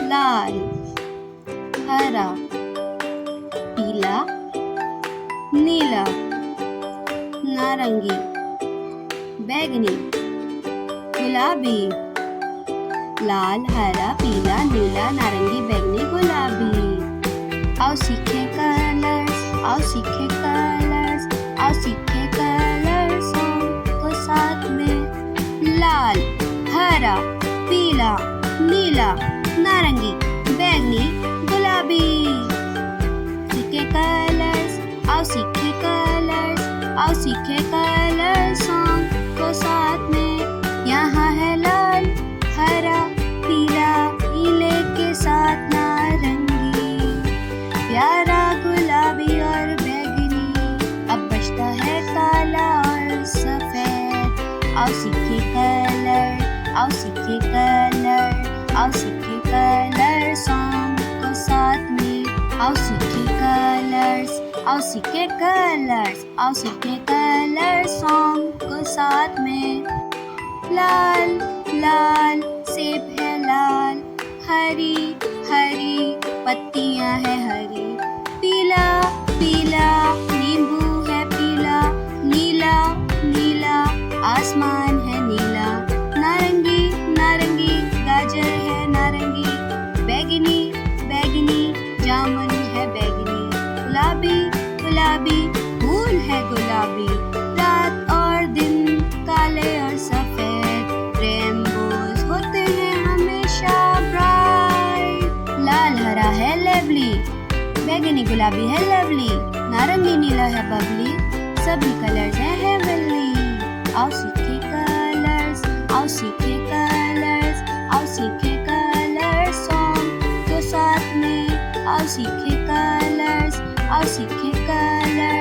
लाल, हरा, पीला, नीला, नारंगी, बैंगनी, गुलाबी। लाल, हरा, पीला, नीला, नारंगी, बैंगनी, गुलाबी। आओ सीखें कलर्स, आओ सीखें कलर्स, आओ सीखें कलर्स को साथ में। लाल, हरा, पीला, नीला, नारंगी, बैंगनी, गुलाबी। सीखें कलर्स, आओ सीखें कलर्स, आओ सीखें कलर्स को साथ में। यहाँ है लाल, हरा, पीला, नीले के साथ नारंगी, प्यारा गुलाबी और बैंगनी। अब बचता है काला और सफेद। आओ सीखे कलर, आओ सीखे कलर, आओ सीखे कलर सॉन्ग को साथ में। आओ सीखे कलर्स, आओ सीखे कलर्स, आओ सीखे कलर सॉन्ग को साथ में। लाल, लाल, सेब है लाल, हरी, हरी, पत्तियां है हरी। पीला, पीला, नींबू है पीला। नीला, नीला, आसमान है नीला। नारंगी, नारंगी, गाजर है नारंगी। बैंगनी, बैंगनी, जामुन है बैंगनी। गुलाबी, गुलाबी, फूल है गुलाबी। रात और दिन, काले और सफेद, रेनबोज होते हैं हमेशा ब्राइट। लाल, हरा है लवली, बैंगनी, गुलाबी है लवली, नारंगी, नीला है बबली, सभी कलर्स हैं हेवनली। आओ सीखे कलर्स, आओ सीखे कलर्स, आओ सीखे कलर्स सॉन्ग को साथ में। आओ सीखे कलर्स, आओ सीखे कलर्स।